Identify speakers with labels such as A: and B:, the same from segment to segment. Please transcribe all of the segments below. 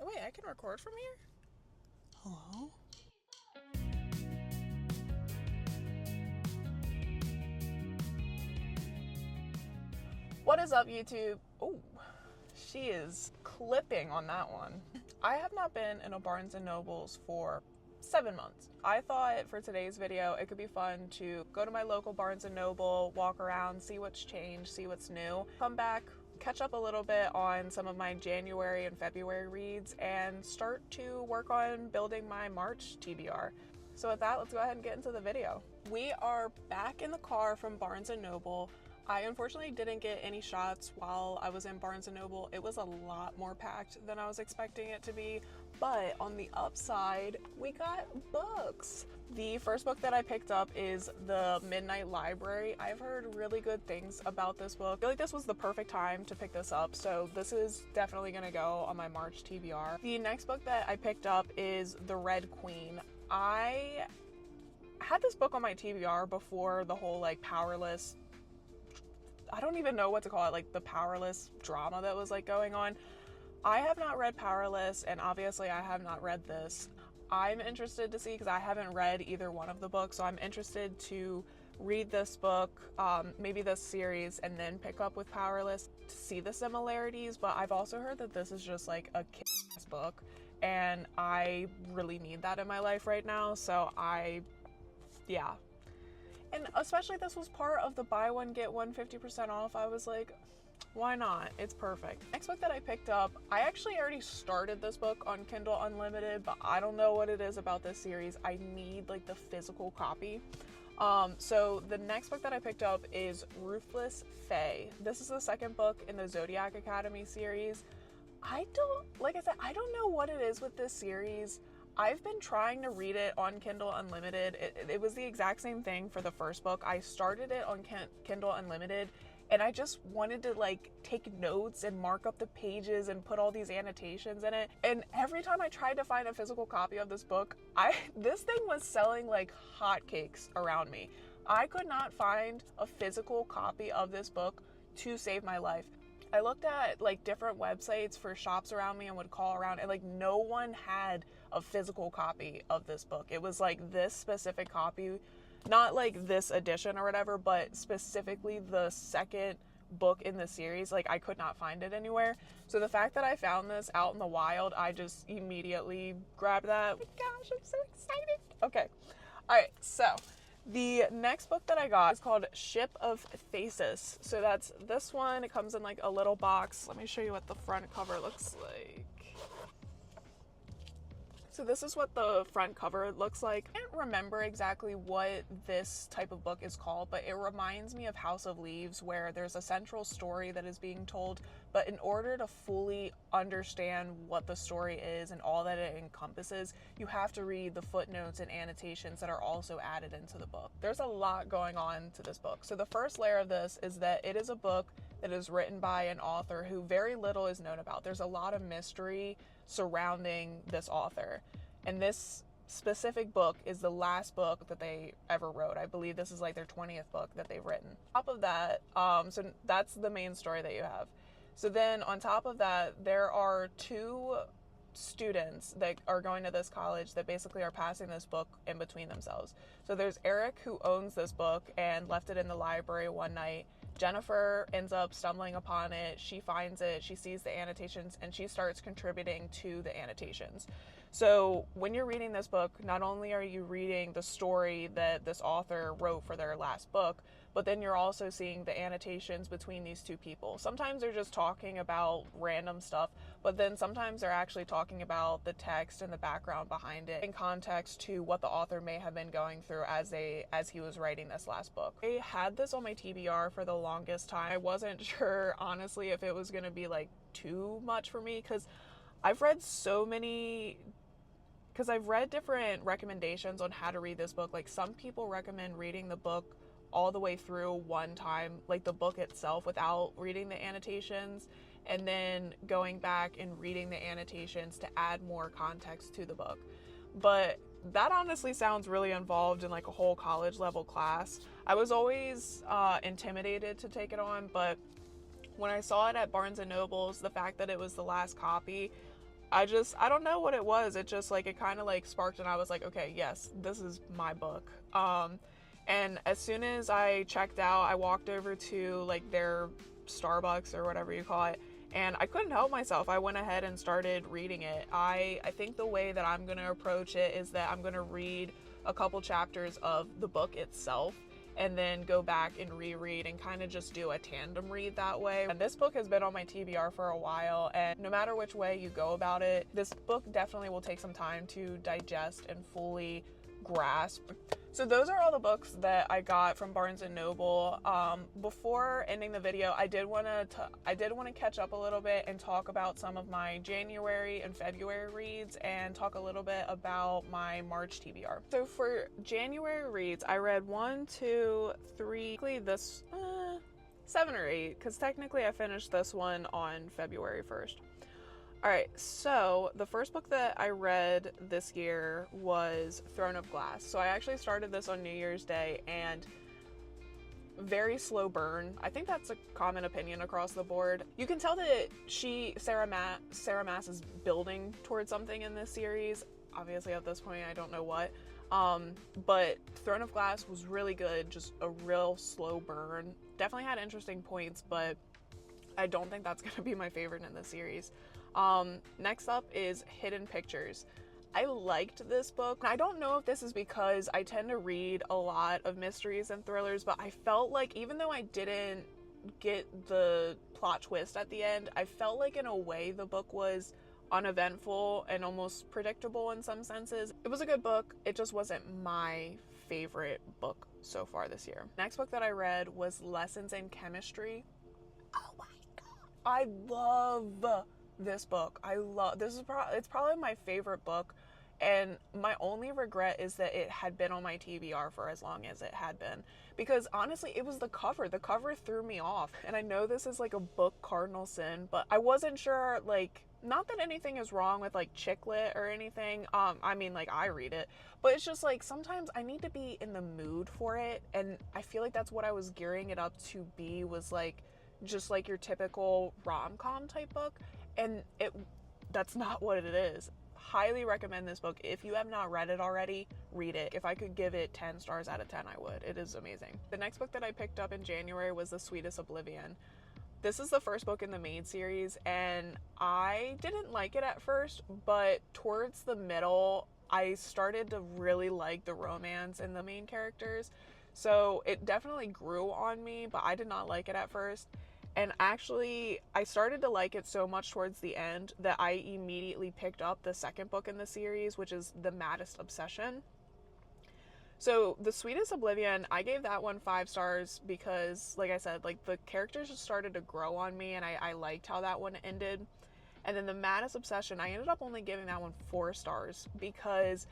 A: Oh, wait, I can record from here?
B: Hello?
A: What is up, YouTube? Oh, she is clipping on that one. I have not been in a Barnes & Noble's for 7 months. I thought for today's video, it could be fun to go to my local Barnes & Noble, walk around, see what's changed, see what's new, come back, catch up a little bit on some of my January and February reads, and start to work on building my March TBR. So with that, let's go ahead and get into the video. We are back in the car from Barnes & Noble. I unfortunately didn't get any shots while I was in Barnes & Noble. It was a lot more packed than I was expecting it to be, but on the upside, we got books. The first book that I picked up is The Midnight Library. I've heard really good things about this book. I feel like this was the perfect time to pick this up, so this is definitely gonna go on my March TBR. The next book that I picked up is The Red Queen. I had this book on my TBR before the whole like powerless, I don't even know what to call it, like the powerless drama that was like going on. I have not read Powerless, and obviously I have not read this. I'm interested to see, because I haven't read either one of the books, so I'm interested to read this book, maybe this series, and then pick up with Powerless to see the similarities. But I've also heard that this is just like a kick-ass book, and I really need that in my life right now, so yeah. And especially this was part of the buy one get one 50% off. I was like, why not? It's perfect. Next book that I picked up, I actually already started this book on Kindle Unlimited, but I don't know what it is about this series. I need like the physical copy. So the next book that I picked up is Ruthless Fae. This is the second book in the Zodiac Academy series. Like I said, I don't know what it is with this series. I've been trying to read it on Kindle Unlimited. It was the exact same thing for the first book. I started it on Kindle Unlimited, and I just wanted to like take notes and mark up the pages and put all these annotations in it. And every time I tried to find a physical copy of this book, this thing was selling like hotcakes around me. I could not find a physical copy of this book to save my life. I looked at like different websites for shops around me and would call around, and like no one had a physical copy of this book. It was like this specific copy, not like this edition or whatever, but specifically the second book in the series. Like I could not find it anywhere. So the fact that I found this out in the wild, I just immediately grabbed that. Oh my gosh, I'm so excited. Okay. All right. So the next book that I got is called Ship of Thesis. So that's this one. It comes in like a little box. Let me show you what the front cover looks like. So this is what the front cover looks like. I can't remember exactly what this type of book is called, but it reminds me of House of Leaves, where there's a central story that is being told, but in order to fully understand what the story is and all that it encompasses, you have to read the footnotes and annotations that are also added into the book. There's a lot going on to this book. So the first layer of this is that it is a book that is written by an author who very little is known about. There's a lot of mystery surrounding this author. And this specific book is the last book that they ever wrote. I believe this is like their 20th book that they've written. On top of that, so that's the main story that you have. So then on top of that, there are two students that are going to this college that basically are passing this book in between themselves. So there's Eric, who owns this book and left it in the library one night. Jennifer ends up stumbling upon it. She finds it, she sees the annotations, and she starts contributing to the annotations. So when you're reading this book, not only are you reading the story that this author wrote for their last book, but then you're also seeing the annotations between these two people. Sometimes they're just talking about random stuff, but then sometimes they're actually talking about the text and the background behind it in context to what the author may have been going through as he was writing this last book. I had this on my TBR for the longest time. I wasn't sure, honestly, if it was going to be like too much for me, because I've read different recommendations on how to read this book. Like some people recommend reading the book all the way through one time, like the book itself, without reading the annotations, and then going back and reading the annotations to add more context to the book. But that honestly sounds really involved in like a whole college level class. I was always intimidated to take it on, but when I saw it at Barnes & Noble's, the fact that it was the last copy, I don't know what it was. It just like, it kind of like sparked, and I was like, okay, yes, this is my book. And as soon as I checked out, I walked over to like their Starbucks or whatever you call it, and I couldn't help myself. I went ahead and started reading it. I think the way that I'm going to approach it is that I'm going to read a couple chapters of the book itself and then go back and reread and kind of just do a tandem read that way. And this book has been on my TBR for a while, and no matter which way you go about it, this book definitely will take some time to digest and fully grasp. So those are all the books that I got from Barnes & Noble. Before ending the video, I did want to catch up a little bit and talk about some of my January and February reads, and talk a little bit about my March TBR. So for January reads, I read 1, 2, 3, this 7 or 8, because technically I finished this one on February 1st. Alright, so the first book that I read this year was Throne of Glass. So I actually started this on New Year's Day, and very slow burn. I think that's a common opinion across the board. You can tell that Sarah Maas is building towards something in this series. Obviously at this point I don't know what. But Throne of Glass was really good, just a real slow burn. Definitely had interesting points, but I don't think that's going to be my favorite in the series. Next up is Hidden Pictures. I liked this book. I don't know if this is because I tend to read a lot of mysteries and thrillers, but I felt like even though I didn't get the plot twist at the end, I felt like in a way the book was uneventful and almost predictable in some senses. It was a good book. It just wasn't my favorite book so far this year. Next book that I read was Lessons in Chemistry. Oh my god. I love this book. It's probably my favorite book, and my only regret is that it had been on my TBR for as long as it had been, because honestly it was the cover. The cover threw me off, and I know this is like a book cardinal sin, but I wasn't sure, like, not that anything is wrong with like chick lit or anything. I mean, like, I read it, but it's just like sometimes I need to be in the mood for it, and I feel like that's what I was gearing it up to be, was like just like your typical rom-com type book, and that's not what it is. Highly recommend this book. If you have not read it already, read it. If I could give it 10 stars out of 10, I would. It is amazing. The next book that I picked up in January was The Sweetest Oblivion. This is the first book in the main series, and I didn't like it at first, but towards the middle, I started to really like the romance in the main characters. So it definitely grew on me, but I did not like it at first. And actually, I started to like it so much towards the end that I immediately picked up the second book in the series, which is The Maddest Obsession. So The Sweetest Oblivion, I gave that one 5 stars because, like I said, like the characters just started to grow on me, and I liked how that one ended. And then The Maddest Obsession, I ended up only giving that one 4 stars because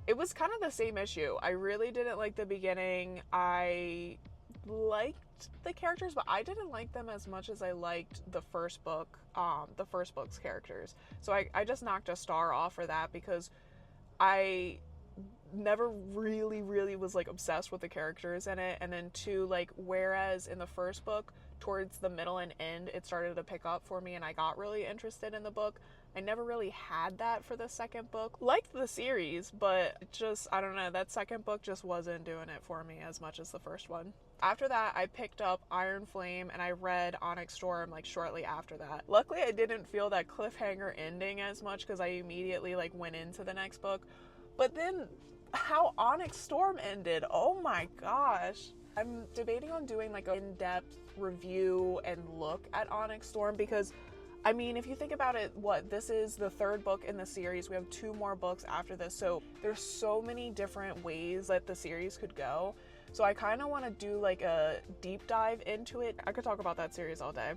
A: it was kind of the same issue. I really didn't like the beginning. I liked the characters, but I didn't like them as much as I liked the first book, the first book's characters. So I just knocked a star off for that because I never really was like obsessed with the characters in it. And then 2, like, whereas in the first book, towards the middle and end, it started to pick up for me and I got really interested in the book. I never really had that for the second book. Liked the series, but just, I don't know, that second book just wasn't doing it for me as much as the first one. After that, I picked up Iron Flame and I read Onyx Storm like shortly after that. Luckily, I didn't feel that cliffhanger ending as much because I immediately like went into the next book. But then how Onyx Storm ended, oh my gosh. I'm debating on doing like an in-depth review and look at Onyx Storm because, I mean, if you think about it, this is the 3rd book in the series. We have 2 more books after this. So there's so many different ways that the series could go. So I kind of want to do like a deep dive into it. I could talk about that series all day.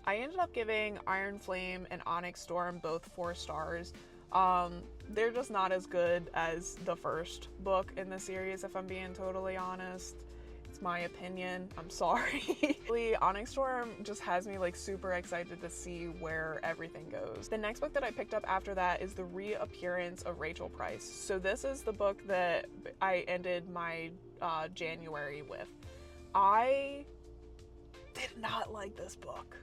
A: I ended up giving Iron Flame and Onyx Storm both 4 stars. They're just not as good as the first book in the series, if I'm being totally honest. It's my opinion. I'm sorry. Onyx Storm just has me like super excited to see where everything goes. The next book that I picked up after that is The Reappearance of Rachel Price. So this is the book that I ended my January with. I did not like this book.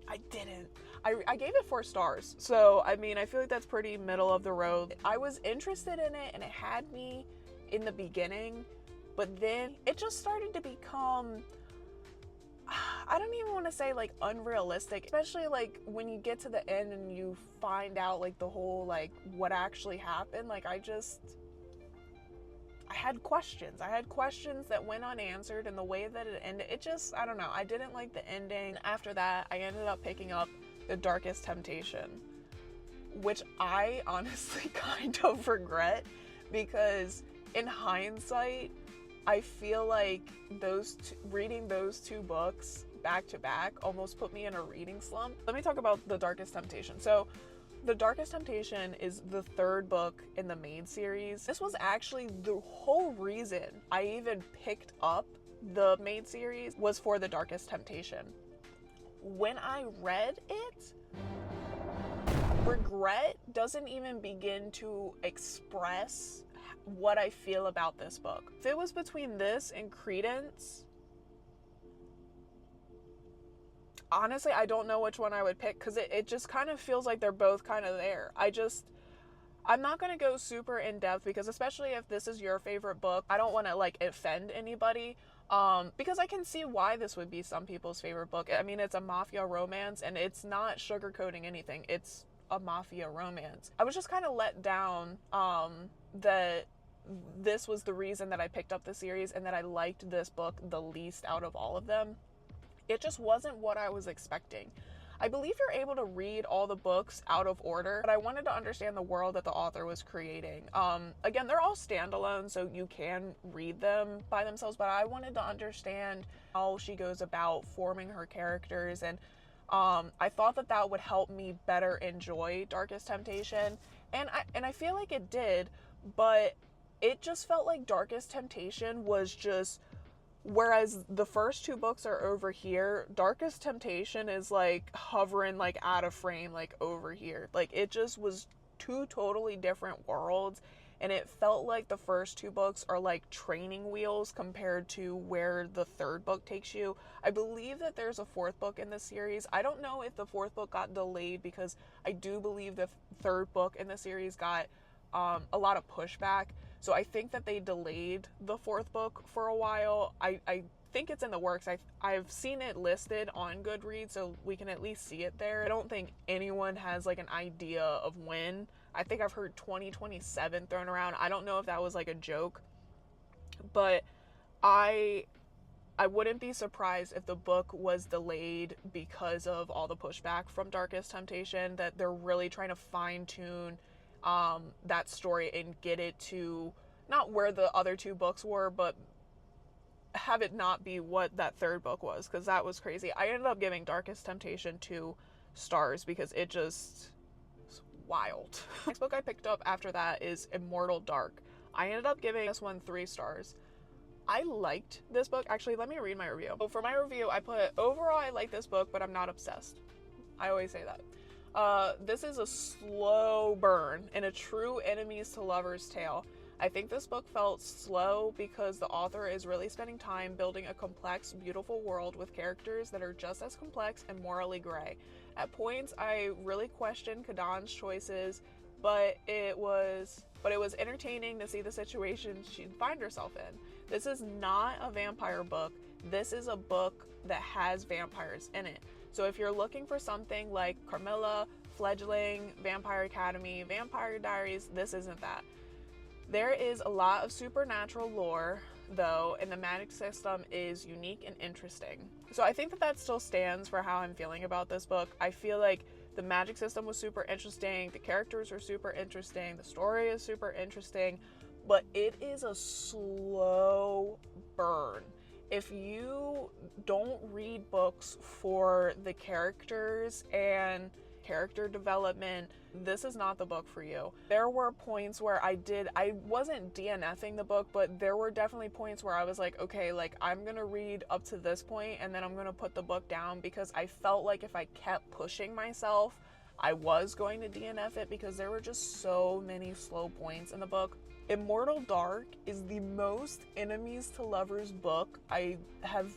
A: I didn't. I gave it 4 stars. So, I mean, I feel like that's pretty middle of the road. I was interested in it and it had me in the beginning, but then it just started to become, I don't even want to say like unrealistic, especially like when you get to the end and you find out like the whole like what actually happened. Like I had questions. I had questions that went unanswered, and the way that it ended, it just, I don't know. I didn't like the ending. After that, I ended up picking up The Darkest Temptation, which I honestly kind of regret, because in hindsight, I feel like reading those 2 books back to back almost put me in a reading slump. Let me talk about The Darkest Temptation. So, The Darkest Temptation is the 3rd book in the main series. This was actually the whole reason I even picked up the main series, was for The Darkest Temptation. When I read it, regret doesn't even begin to express what I feel about this book. If it was between this and Credence, honestly, I don't know which one I would pick, because it just kind of feels like they're both kind of there. I'm not going to go super in depth, because especially if this is your favorite book, I don't want to like offend anybody, because I can see why this would be some people's favorite book. I mean, it's a mafia romance, and it's not sugarcoating anything. It's a mafia romance. I was just kind of let down that this was the reason that I picked up the series, and that I liked this book the least out of all of them. It just wasn't what I was expecting. I believe you're able to read all the books out of order, but I wanted to understand the world that the author was creating. Again, they're all standalone, so you can read them by themselves, but I wanted to understand how she goes about forming her characters, and I thought that would help me better enjoy Darkest Temptation, and I feel like it did, but it just felt like Darkest Temptation was just, whereas the first 2 books are over here, Darkest Temptation is like hovering like out of frame, like over here. Like it just was 2 totally different worlds, and it felt like the first 2 books are like training wheels compared to where the 3rd book takes you. I believe that there's a 4th book in the series. I don't know if the 4th book got delayed, because I do believe the 3rd book in the series got a lot of pushback. So I think that they delayed the 4th book for a while. I think it's in the works. I've seen it listed on Goodreads, so we can at least see it there. I don't think anyone has like an idea of when. I think I've heard 2027 thrown around. I don't know if that was like a joke, but I wouldn't be surprised if the book was delayed because of all the pushback from Darkest Temptation, that they're really trying to fine-tune that story and get it to not where the other 2 books were, but have it not be what that 3rd book was, because that was crazy. I ended up giving Darkest Temptation 2 stars because it just was wild. Next book I picked up after that is Immortal Dark. I ended up giving this one 3 stars. I liked this book. Actually, let me read my review. So for my review, I put, overall I like this book, but I'm not obsessed. I always say that. This is a slow burn and a true enemies to lovers tale. I think this book felt slow because the author is really spending time building a complex, beautiful world with characters that are just as complex and morally gray. At points, I really questioned Kadan's choices, but it was entertaining to see the situation she'd find herself in. This is not a vampire book. This is a book that has vampires in it. So if you're looking for something like Carmilla, Fledgling, Vampire Academy, Vampire Diaries, this isn't that. There is a lot of supernatural lore, though, and the magic system is unique and interesting. So I think that still stands for how I'm feeling about this book. I feel like the magic system was super interesting, the characters are super interesting, the story is super interesting, but it is a slow burn. If you don't read books for the characters and character development, this is not the book for you. There were points where I wasn't DNFing the book, but there were definitely points where I was like, okay, like I'm gonna read up to this point and then I'm gonna put the book down, because I felt like if I kept pushing myself, I was going to DNF it, because there were just so many slow points in the book. Immortal Dark is the most enemies to lovers book I have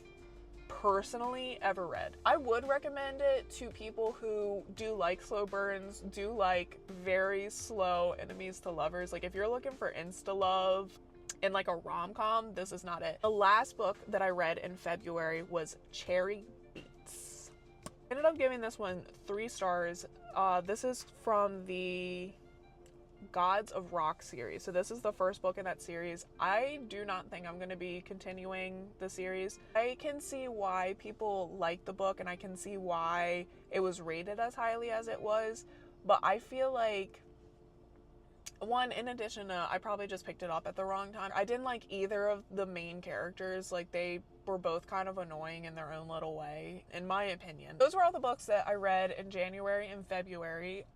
A: personally ever read. I would recommend it to people who do like slow burns, do like very slow enemies to lovers. Like if you're looking for insta love in like a rom-com, this is not it. The last book that I read in February was Cherry Beets. I ended up giving this one 3 stars. This is from the Gods of Rock series. So this is the first book in that series. I do not think I'm going to be continuing the series. I can see why people like the book and I can see why it was rated as highly as it was, but I feel like, one, in addition to, I probably just picked it up at the wrong time. I didn't like either of the main characters. Like, they were both kind of annoying in their own little way, in my opinion. Those were all the books that I read in January and February.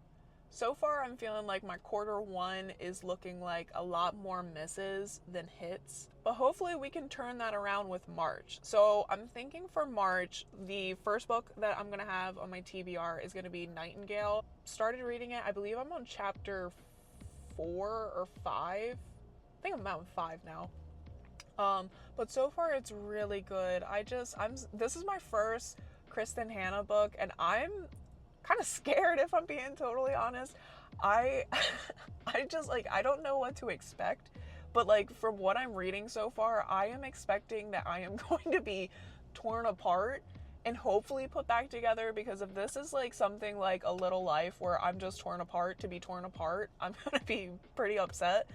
A: So far, I'm feeling like my quarter 1 is looking like a lot more misses than hits. But hopefully we can turn that around with March. So I'm thinking for March, the first book that I'm going to have on my TBR is going to be Nightingale. Started reading it. I believe I'm on chapter 4 or 5. I think I'm on 5 now. But so far it's really good. This is my first Kristen Hanna book, and I'm kind of scared, if I'm being totally honest. I just, like, I don't know what to expect, but like from what I'm reading so far, I am expecting that I am going to be torn apart and hopefully put back together, because if this is like something like A Little Life where I'm just torn apart to be torn apart, I'm gonna be pretty upset.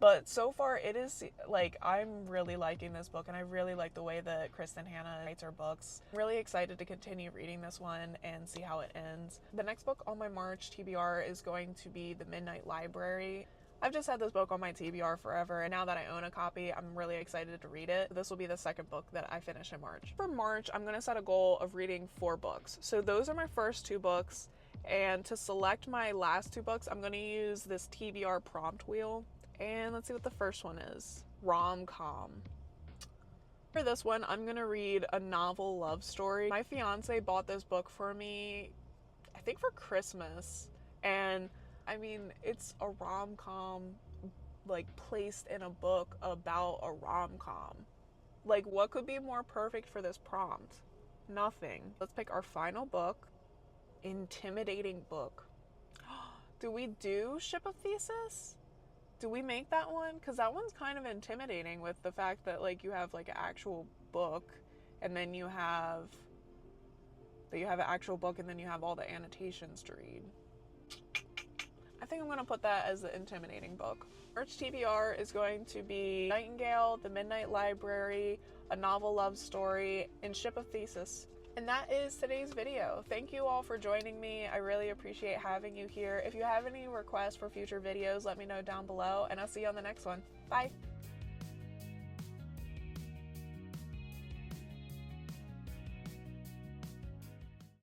A: But so far it is, like, I'm really liking this book, and I really like the way that Kristen Hanna writes her books. I'm really excited to continue reading this one and see how it ends. The next book on my March TBR is going to be The Midnight Library. I've just had this book on my TBR forever, and now that I own a copy, I'm really excited to read it. This will be the second book that I finish in March. For March, I'm going to set a goal of reading 4 books. So those are my first 2 books, and to select my last 2 books, I'm going to use this TBR prompt wheel. And let's see what the first one is. Rom-com. For this one, I'm going to read a novel love story. My fiance bought this book for me, I think for Christmas. And I mean, it's a rom-com, like, placed in a book about a rom-com. Like, what could be more perfect for this prompt? Nothing. Let's pick our final book. Intimidating book. Do we do Ship of Thesis? Do we make that one? Because that one's kind of intimidating with the fact that, like, you have, like, an actual book, and then you have an actual book, and then you have all the annotations to read. I think I'm going to put that as the intimidating book. March TBR is going to be Nightingale, The Midnight Library, A Novel Love Story, and Ship of Thesis. And that is today's video. Thank you all for joining me. I really appreciate having you here. If you have any requests for future videos, let me know down below, and I'll see you on the next one. Bye!